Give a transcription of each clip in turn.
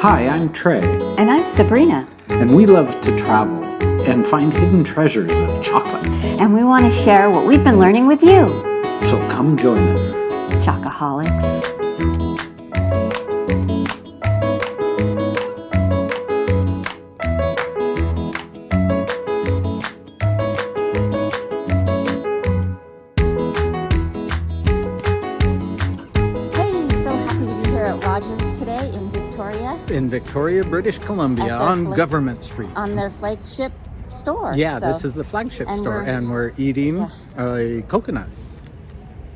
Hi, I'm Trey, And I'm Sabrina, and we love to travel and find hidden treasures of chocolate. and we want to share what we've been learning with you, So come join us. Chocoholics. Hey, so happy to be here at Rogers today in Victoria In Victoria, British Columbia, At their on fla- Government Street. on their flagship store. Yeah, So- this is the flagship and store, we're- and we're eating Yeah. a coconut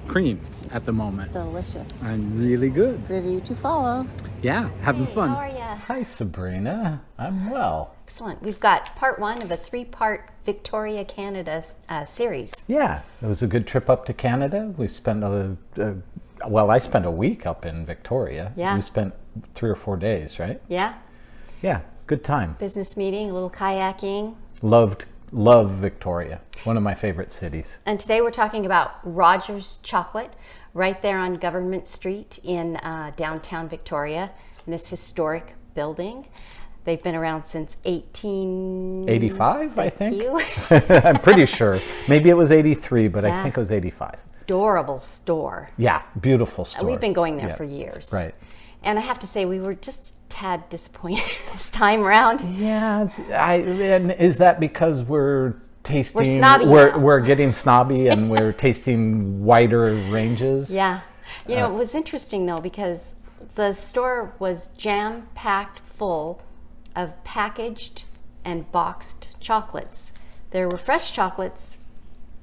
cream at the moment. delicious. And really good. Review to follow. Yeah, having fun. How are you? Hi, Sabrina. I'm well. Excellent. We've got part one of a three-part Victoria, Canada series. Yeah, it was a good trip up to Canada. We spent I spent a week up in Victoria. Yeah. You spent 3 or 4 days, right? Yeah, Yeah, good time. business meeting, a little kayaking. Love Victoria. One of my favorite cities. And today we're talking about Rogers Chocolate right there on Government Street in downtown Victoria, in this historic building. They've been around since 85, I Thank think. you. I'm pretty sure. Maybe it was 83, but Yeah. I think it was 85. Adorable store. Yeah, beautiful store. We've been going there Yeah. for years. Right. And I have to say, we were just a tad disappointed this time around. Yeah, and is that because we're tasting? snobby now. We're getting snobby, and we're tasting wider ranges. Yeah. You know, it was interesting though, because the store was jam-packed full of packaged and boxed chocolates. There were fresh chocolates,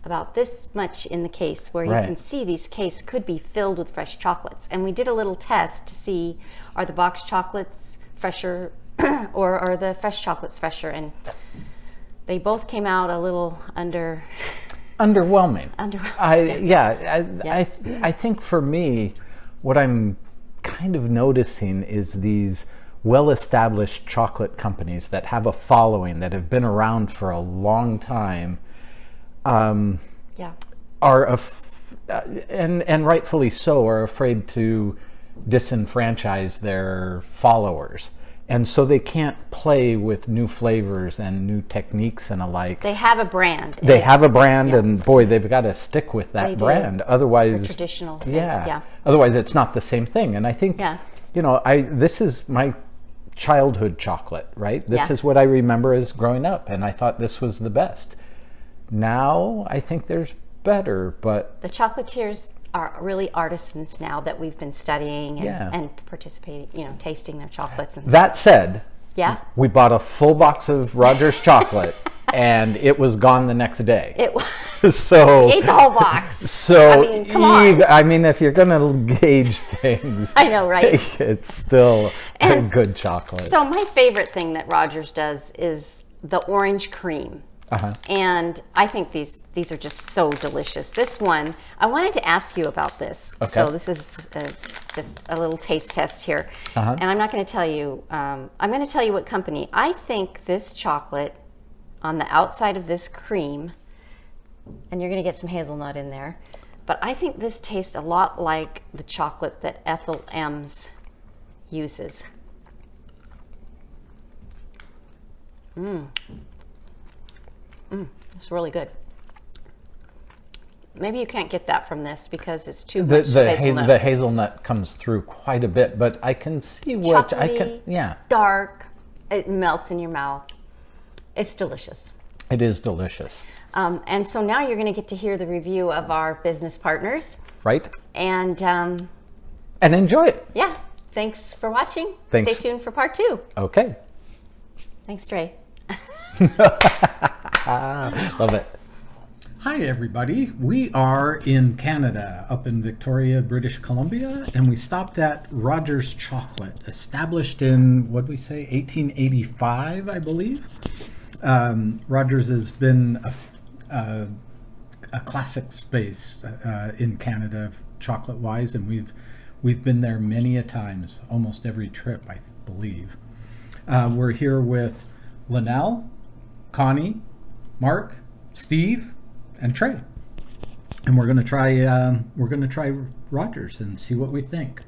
about this much in the case, where you Right. can see these case could be filled with fresh chocolates. And we did a little test to see, are the boxed chocolates fresher or are the fresh chocolates fresher? And they both came out a little Underwhelming. underwhelming. I think for me, what I'm kind of noticing is these well-established chocolate companies that have a following, that have been around for a long time, Yeah. and rightfully so, are afraid to disenfranchise their followers. And so they can't play with new flavors and new techniques and alike. They have a brand. They have a It's- brand, yeah. and boy, they've got to stick with They that do. brand. Otherwise, The traditional thing, yeah. yeah. Otherwise, it's not the same thing. And I think, Yeah. this is my childhood chocolate, right? This Yeah. is what I remember as growing up, and I thought this was the best. Now, I think there's better, but The chocolatiers are really artisans now that we've been studying and, Yeah. and participating, tasting their chocolates. And that said, yeah, we bought a full box of Rogers chocolate, and it was gone the next day. it was. So. Ate the whole box. So, I mean, come on. I mean, if you're going to gauge things, I know, right? it's still a And good chocolate. So my favorite thing that Rogers does is the orange cream. Uh-huh. And I think these are just so delicious. This one, I wanted to ask you about this. Okay. So this is just a little taste test here. Uh-huh. And I'm not going to tell you, I'm going to tell you what company. I think this chocolate on the outside of this cream, and you're going to get some hazelnut in there, but I think this tastes a lot like the chocolate that Ethel Ems uses. It's really good. Maybe you can't get that from this because it's too much hazelnut. The hazelnut comes through quite a bit, but I can see what I can. Chocolatey, Yeah, dark. It melts in your mouth. It's delicious. it is delicious, And so now you're going to get to hear the review of our business partners. right? And And enjoy it. yeah, thanks for watching. Thanks. Stay tuned for part 2. Okay, Thanks, Trey. love it. Hi, everybody. We are in Canada, up in Victoria, British Columbia, and we stopped at Rogers Chocolate, established in, what did we say, 1885, I believe. Rogers has been a classic space in Canada, chocolate-wise, and we've been there many a times, almost every trip, I believe. We're here with Linnell, Connie, Mark, Steve, and Trey, and we're gonna try Rogers and see what we think.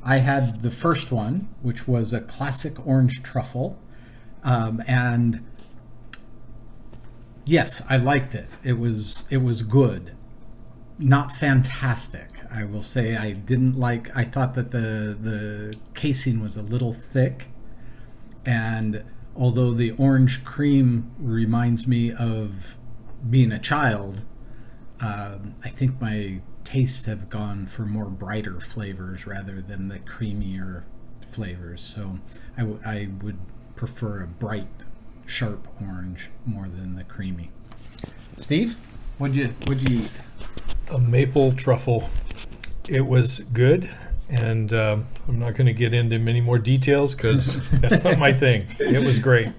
I had the first one, which was a classic orange truffle, and yes, I liked it. It was good, not fantastic. I will say I didn't like. I thought that the casing was a little thick, and although the orange cream reminds me of being a child, I think my tastes have gone for more brighter flavors rather than the creamier flavors. So I would prefer a bright, sharp orange more than the creamy. Steve, what'd you eat? A maple truffle. It was good, and I'm not going to get into many more details because that's not my thing. It was great.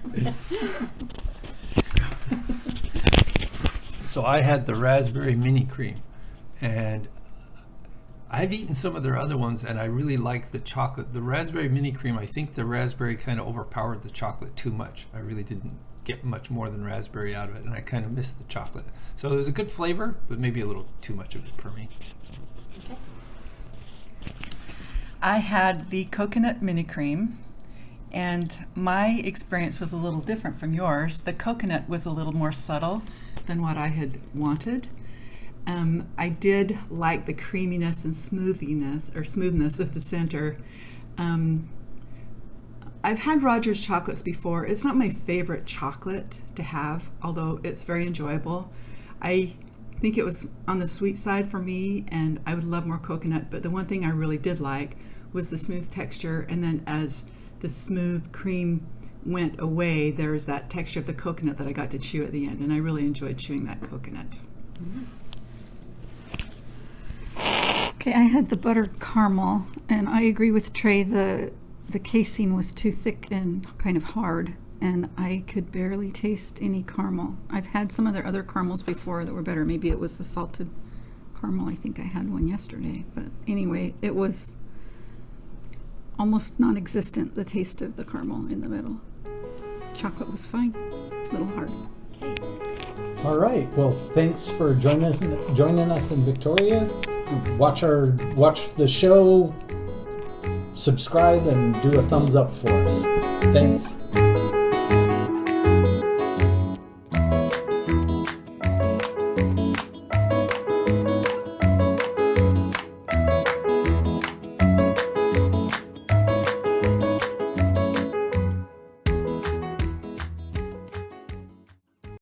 So I had the raspberry mini cream, and I've eaten some of their other ones, and I really like the chocolate. The raspberry mini cream, I think the raspberry kind of overpowered the chocolate too much. I really didn't get much more than raspberry out of it, and I kind of missed the chocolate. So it was a good flavor, but maybe a little too much of it for me. I had the coconut mini cream, and my experience was a little different from yours. The coconut was a little more subtle than what I had wanted. I did like the creaminess and smoothness of the center. I've had Rogers chocolates before. It's not my favorite chocolate to have, although it's very enjoyable. I think it was on the sweet side for me, and I would love more coconut, but the one thing I really did like was the smooth texture, and then as the smooth cream went away, there was that texture of the coconut that I got to chew at the end, and I really enjoyed chewing that coconut. Okay, I had the butter caramel, and I agree with Trey. The casing was too thick and kind of hard, and I could barely taste any caramel. I've had some of their other caramels before that were better. Maybe it was the salted caramel. I think I had one yesterday. But anyway, it was almost non-existent, the taste of the caramel in the middle. Chocolate was fine, a little hard. All right. Well, thanks for joining us in Victoria. Watch the show, subscribe, and do a thumbs up for us. Thanks.